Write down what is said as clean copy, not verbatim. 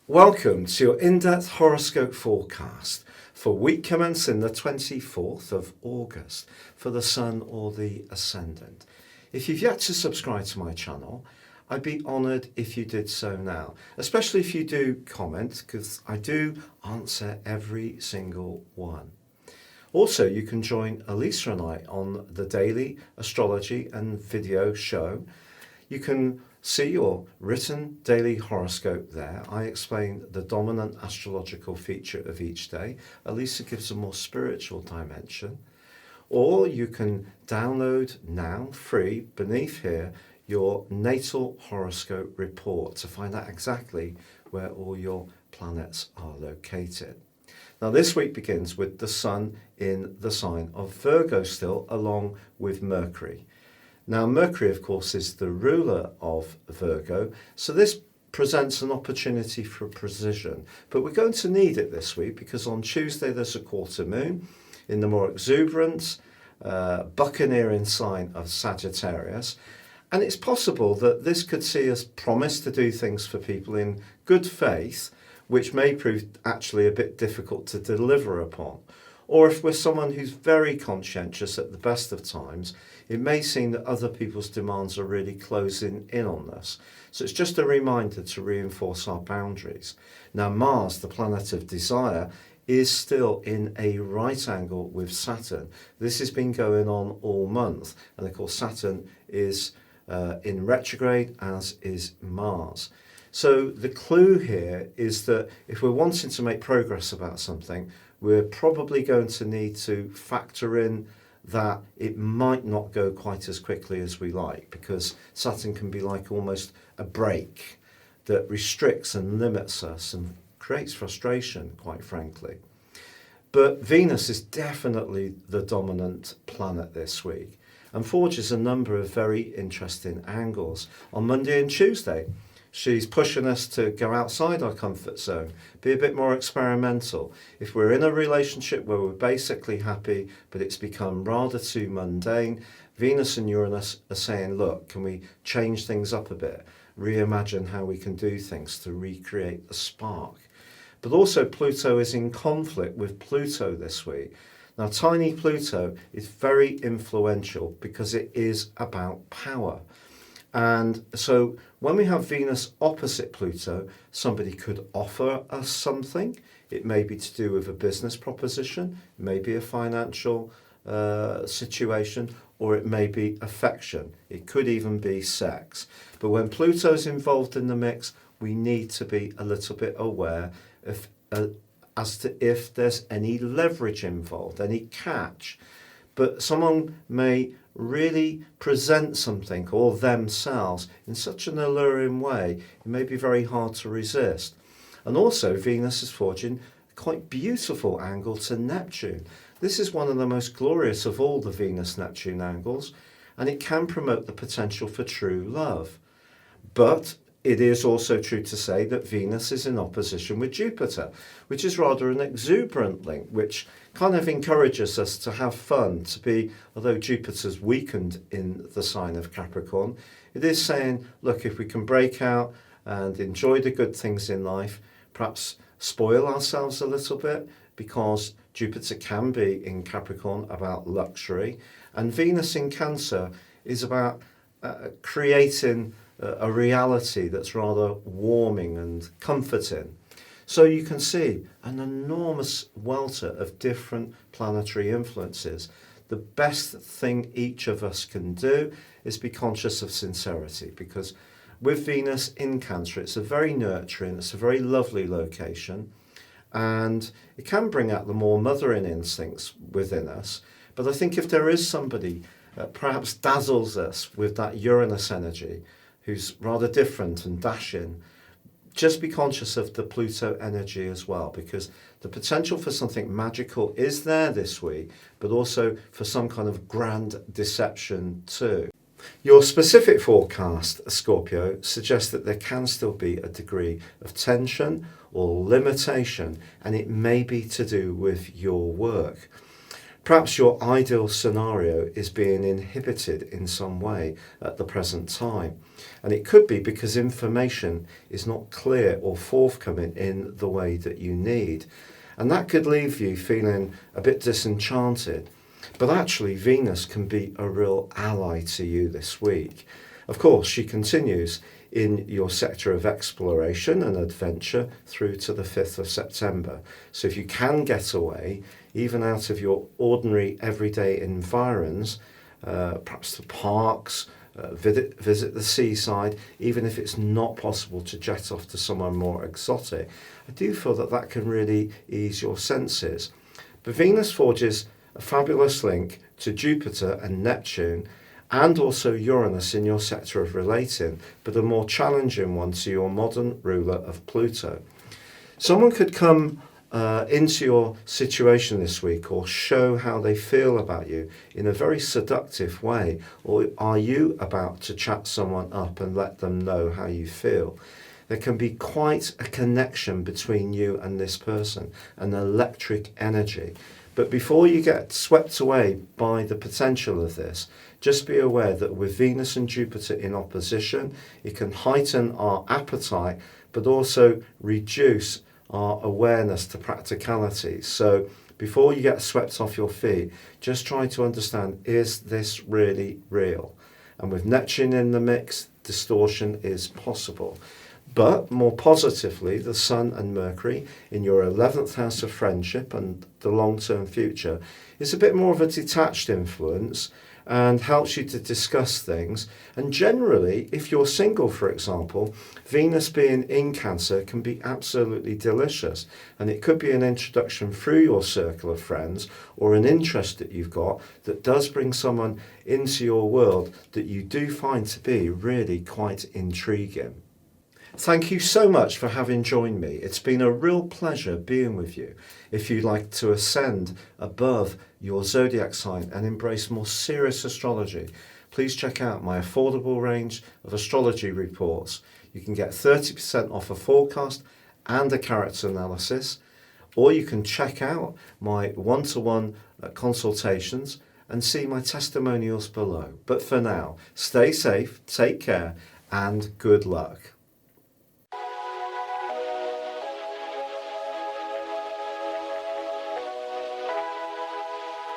Welcome to your in-depth horoscope forecast for week commencing the 24th of August for the Sun or the Ascendant. If you've yet to subscribe to my channel, I'd be honoured if you did so now, especially if you do comment, because I do answer every single one. Also, you can join Elisa and I on the daily astrology and video show. You can see your written daily horoscope there. I explain the dominant astrological feature of each day. Elisa gives a more spiritual dimension. Or you can download now, free, beneath here, your natal horoscope report to find out exactly where all your planets are located. Now this week begins with the Sun in the sign of Virgo still, along with Mercury. Now Mercury, of course, is the ruler of Virgo, so this presents an opportunity for precision. But we're going to need it this week because on Tuesday there's a quarter moon in the more exuberant, buccaneering sign of Sagittarius. And it's possible that this could see us promise to do things for people in good faith, which may prove actually a bit difficult to deliver upon. Or if we're someone who's very conscientious at the best of times, it may seem that other people's demands are really closing in on us. So it's just a reminder to reinforce our boundaries. Now Mars, the planet of desire, is still in a right angle with Saturn. This has been going on all month. And of course Saturn is in retrograde, as is Mars. So the clue here is that if we're wanting to make progress about something, we're probably going to need to factor in that it might not go quite as quickly as we like, because Saturn can be like almost a brake that restricts and limits us and creates frustration, quite frankly. But Venus is definitely the dominant planet this week and forges a number of very interesting angles. On Monday and Tuesday, she's pushing us to go outside our comfort zone, be a bit more experimental. If we're in a relationship where we're basically happy, but it's become rather too mundane, Venus and Uranus are saying, look, can we change things up a bit? Reimagine how we can do things to recreate the spark. But also Pluto is in conflict with Pluto this week. Now, tiny Pluto is very influential because it is about power. And so when we have Venus opposite Pluto, somebody could offer us something. It may be to do with a business proposition, it may be a financial situation, or it may be affection. It could even be sex. But when Pluto's involved in the mix, we need to be a little bit aware of as to if there's any leverage involved, any catch. But someone may really present something or themselves in such an alluring way, it may be very hard to resist. And also Venus is forging a quite beautiful angle to Neptune. This is one of the most glorious of all the Venus-Neptune angles, and it can promote the potential for true love. But it is also true to say that Venus is in opposition with Jupiter, which is rather an exuberant link, which kind of encourages us to have fun, to be, although Jupiter's weakened in the sign of Capricorn, it is saying, look, if we can break out and enjoy the good things in life, perhaps spoil ourselves a little bit, because Jupiter can be in Capricorn about luxury, and Venus in Cancer is about creating a reality that's rather warming and comforting. So you can see an enormous welter of different planetary influences. The best thing each of us can do is be conscious of sincerity, because with Venus in Cancer, it's a very nurturing, it's a very lovely location, and it can bring out the more mothering instincts within us. But I think if there is somebody perhaps dazzles us with that Uranus energy, who's rather different and dashing, just be conscious of the Pluto energy as well, because the potential for something magical is there this week, but also for some kind of grand deception too. Your specific forecast, Scorpio, suggests that there can still be a degree of tension or limitation, and it may be to do with your work. Perhaps your ideal scenario is being inhibited in some way at the present time. And it could be because information is not clear or forthcoming in the way that you need. And that could leave you feeling a bit disenchanted. But actually, Venus can be a real ally to you this week. Of course, she continues in your sector of exploration and adventure through to the 5th of September. So if you can get away, even out of your ordinary everyday environs, perhaps the parks, visit the seaside, even if it's not possible to jet off to somewhere more exotic, I do feel that that can really ease your senses. But Venus forges a fabulous link to Jupiter and Neptune, and also Uranus in your sector of relating, but a more challenging one to your modern ruler of Pluto. Someone could come into your situation this week or show how they feel about you in a very seductive way. Or are you about to chat someone up and let them know how you feel? There can be quite a connection between you and this person, an electric energy. But before you get swept away by the potential of this, just be aware that with Venus and Jupiter in opposition, it can heighten our appetite, but also reduce our awareness to practicality. So before you get swept off your feet, just try to understand, is this really real? And with Neptune in the mix, distortion is possible. But more positively, the Sun and Mercury in your 11th house of friendship and the long-term future is a bit more of a detached influence and helps you to discuss things. And generally, if you're single, for example, Venus being in Cancer can be absolutely delicious. And it could be an introduction through your circle of friends or an interest that you've got that does bring someone into your world that you do find to be really quite intriguing. Thank you so much for having joined me. It's been a real pleasure being with you. If you'd like to ascend above your zodiac sign and embrace more serious astrology, please check out my affordable range of astrology reports. You can get 30% off a forecast and a character analysis, or you can check out my one-to-one consultations and see my testimonials below. But for now, stay safe, take care, and good luck.